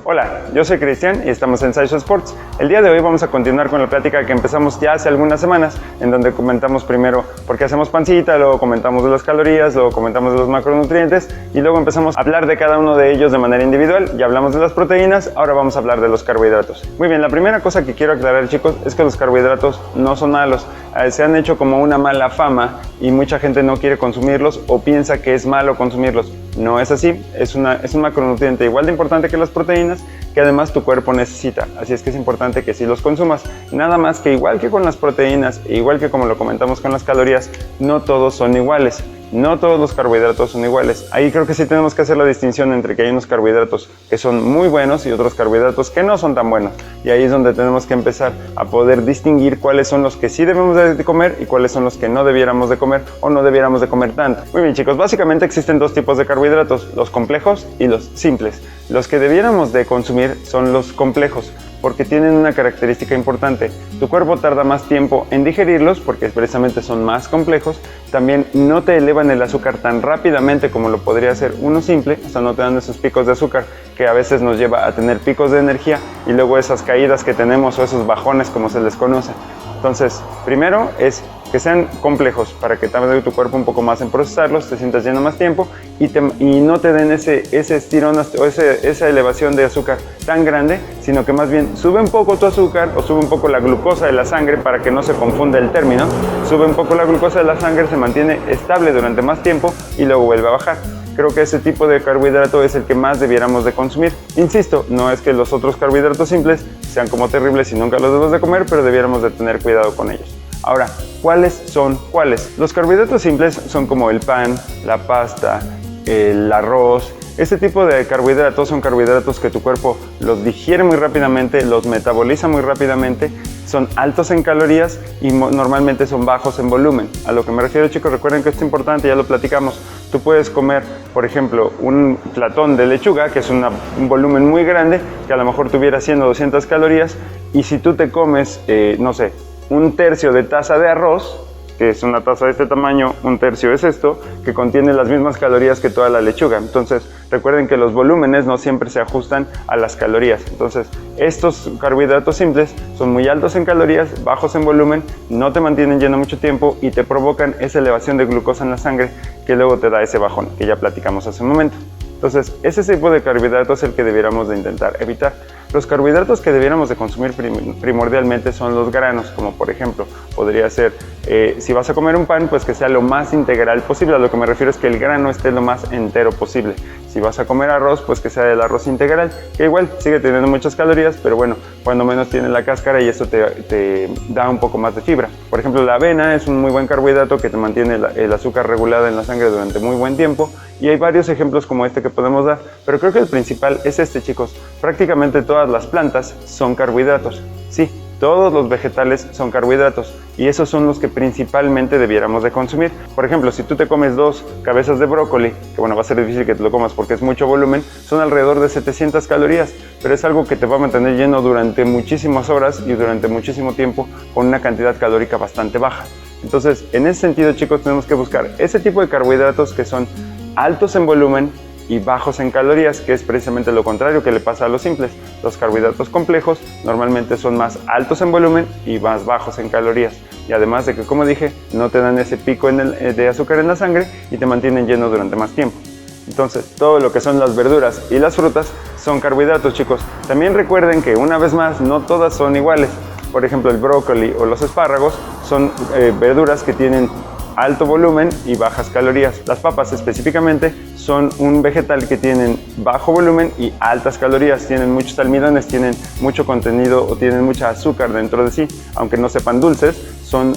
Hola, yo soy Cristian y estamos en SciShow Sports. El día de hoy vamos a continuar con la plática que empezamos ya hace algunas semanas, en donde comentamos primero por qué hacemos pancita, luego comentamos de las calorías, luego comentamos de los macronutrientes y luego empezamos a hablar de cada uno de ellos de manera individual. Ya hablamos de las proteínas, ahora vamos a hablar de los carbohidratos. Muy bien, la primera cosa que quiero aclarar, chicos, es que los carbohidratos no son malos. Se han hecho como una mala fama y mucha gente no quiere consumirlos o piensa que es malo consumirlos. No es así, es un macronutriente igual de importante que las proteínas, que además tu cuerpo necesita, así es que es importante que sí los consumas. Nada más que igual que con las proteínas, igual que como lo comentamos con las calorías, no todos son iguales. No todos los carbohidratos son iguales. Ahí creo que sí tenemos que hacer la distinción entre que hay unos carbohidratos que son muy buenos y otros carbohidratos que no son tan buenos. Y ahí es donde tenemos que empezar a poder distinguir cuáles son los que sí debemos de comer y cuáles son los que no debiéramos de comer o no debiéramos de comer tanto. Muy bien, chicos, básicamente existen dos tipos de carbohidratos, los complejos y los simples. Los que debiéramos de consumir son los complejos, porque tienen una característica importante. Tu cuerpo tarda más tiempo en digerirlos porque precisamente son más complejos. También no te elevan el azúcar tan rápidamente como lo podría hacer uno simple, o sea, no te dan esos picos de azúcar que a veces nos lleva a tener picos de energía y luego esas caídas que tenemos o esos bajones como se les conoce. Entonces, primero es que sean complejos para que tarde tu cuerpo un poco más en procesarlos, te sientas lleno más tiempo y no te den ese estirón o esa elevación de azúcar tan grande, sino que más bien sube un poco tu azúcar o sube un poco la glucosa de la sangre para que no se confunda el término. Sube un poco la glucosa de la sangre, se mantiene estable durante más tiempo y luego vuelve a bajar. Creo que ese tipo de carbohidrato es el que más debiéramos de consumir. Insisto, no es que los otros carbohidratos simples sean como terribles y nunca los debemos de comer, pero debiéramos de tener cuidado con ellos. Ahora, ¿cuáles son cuáles? Los carbohidratos simples son como el pan, la pasta, el arroz. Este tipo de carbohidratos son carbohidratos que tu cuerpo los digiere muy rápidamente, los metaboliza muy rápidamente, son altos en calorías y normalmente son bajos en volumen. A lo que me refiero, chicos, recuerden que esto es importante, ya lo platicamos. Tú puedes comer, por ejemplo, un platón de lechuga, que es un volumen muy grande, que a lo mejor tuviera 100 o 200 calorías, y si tú te comes, no sé, un tercio de taza de arroz, que es una taza de este tamaño, un tercio es esto, que contiene las mismas calorías que toda la lechuga. Entonces, recuerden que los volúmenes no siempre se ajustan a las calorías. Entonces, estos carbohidratos simples son muy altos en calorías, bajos en volumen, no te mantienen lleno mucho tiempo y te provocan esa elevación de glucosa en la sangre que luego te da ese bajón, que ya platicamos hace un momento. Entonces, ese tipo de carbohidratos es el que debiéramos de intentar evitar. Los carbohidratos que debiéramos de consumir primordialmente son los granos, como por ejemplo, podría ser, si vas a comer un pan, pues que sea lo más integral posible. A lo que me refiero es que el grano esté lo más entero posible. Si vas a comer arroz, pues que sea el arroz integral, que igual sigue teniendo muchas calorías, pero bueno, cuando menos tiene la cáscara y eso te da un poco más de fibra. Por ejemplo, la avena es un muy buen carbohidrato que te mantiene el azúcar regulada en la sangre durante muy buen tiempo. Y hay varios ejemplos como este que podemos dar, pero creo que el principal es este, chicos. Prácticamente todas las plantas son carbohidratos. Sí, todos los vegetales son carbohidratos y esos son los que principalmente debiéramos de consumir. Por ejemplo, si tú te comes 2 cabezas de brócoli, que bueno, va a ser difícil que te lo comas porque es mucho volumen, son alrededor de 700 calorías, pero es algo que te va a mantener lleno durante muchísimas horas y durante muchísimo tiempo con una cantidad calórica bastante baja. Entonces, en ese sentido, chicos, tenemos que buscar ese tipo de carbohidratos que son altos en volumen y bajos en calorías, que es precisamente lo contrario que le pasa a los simples. Los carbohidratos complejos normalmente son más altos en volumen y más bajos en calorías. Y además de que, como dije, no te dan ese pico de azúcar en la sangre y te mantienen lleno durante más tiempo. Entonces, todo lo que son las verduras y las frutas son carbohidratos, chicos. También recuerden que, una vez más, no todas son iguales. Por ejemplo, el brócoli o los espárragos son verduras que tienen alto volumen y bajas calorías. Las papas específicamente son un vegetal que tienen bajo volumen y altas calorías, tienen muchos almidones, tienen mucho contenido o tienen mucha azúcar dentro de sí, aunque no sepan dulces,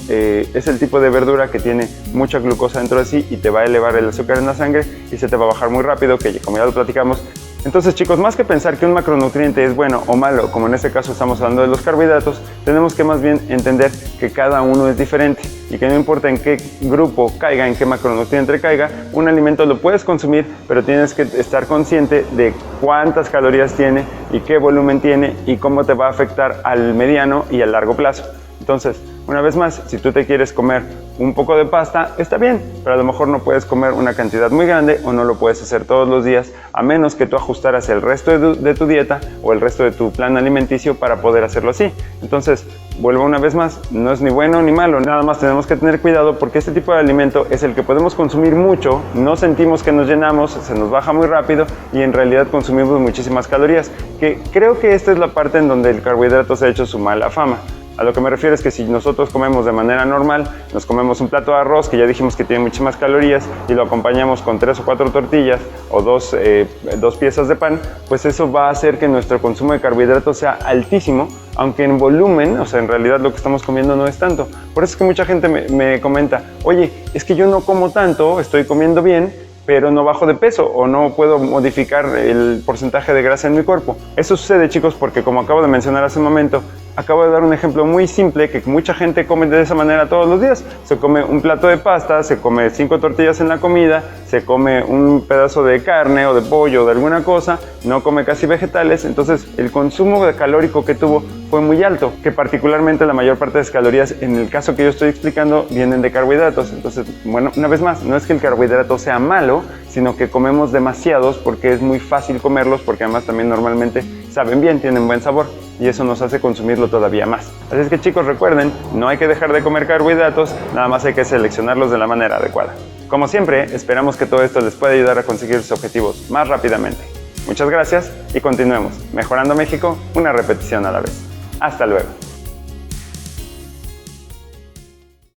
es el tipo de verdura que tiene mucha glucosa dentro de sí y te va a elevar el azúcar en la sangre y se te va a bajar muy rápido, que como ya lo platicamos. Entonces, chicos, más que pensar que un macronutriente es bueno o malo, como en este caso estamos hablando de los carbohidratos, tenemos que más bien entender que cada uno es diferente y que no importa en qué grupo caiga, en qué macronutriente caiga, un alimento lo puedes consumir, pero tienes que estar consciente de cuántas calorías tiene y qué volumen tiene y cómo te va a afectar al mediano y al largo plazo. Entonces, Una vez más, si tú te quieres comer un poco de pasta, está bien, pero a lo mejor no puedes comer una cantidad muy grande o no lo puedes hacer todos los días, a menos que tú ajustaras el resto de tu dieta o el resto de tu plan alimenticio para poder hacerlo así. Entonces, vuelvo una vez más, no es ni bueno ni malo, nada más tenemos que tener cuidado porque este tipo de alimento es el que podemos consumir mucho, no sentimos que nos llenamos, se nos baja muy rápido y en realidad consumimos muchísimas calorías, que creo que esta es la parte en donde el carbohidrato se ha hecho su mala fama. A lo que me refiero es que si nosotros comemos de manera normal, nos comemos un plato de arroz que ya dijimos que tiene muchísimas calorías y lo acompañamos con 3 o 4 tortillas o dos piezas de pan, pues eso va a hacer que nuestro consumo de carbohidratos sea altísimo, aunque en volumen, o sea, en realidad lo que estamos comiendo no es tanto. Por eso es que mucha gente me comenta, oye, es que yo no como tanto, estoy comiendo bien, pero no bajo de peso o no puedo modificar el porcentaje de grasa en mi cuerpo. Eso sucede, chicos, porque como acabo de mencionar hace un momento, acabo de dar un ejemplo muy simple que mucha gente come de esa manera todos los días. Se come un plato de pasta, se come 5 tortillas en la comida, se come un pedazo de carne o de pollo o de alguna cosa, no come casi vegetales, entonces el consumo calórico que tuvo fue muy alto, que particularmente la mayor parte de las calorías, en el caso que yo estoy explicando, vienen de carbohidratos. Entonces, bueno, una vez más, no es que el carbohidrato sea malo, sino que comemos demasiados porque es muy fácil comerlos, porque además también normalmente saben bien, tienen buen sabor y eso nos hace consumirlo todavía más. Así es que, chicos, recuerden, no hay que dejar de comer carbohidratos, nada más hay que seleccionarlos de la manera adecuada. Como siempre, esperamos que todo esto les pueda ayudar a conseguir sus objetivos más rápidamente. Muchas gracias y continuemos mejorando México una repetición a la vez. Hasta luego.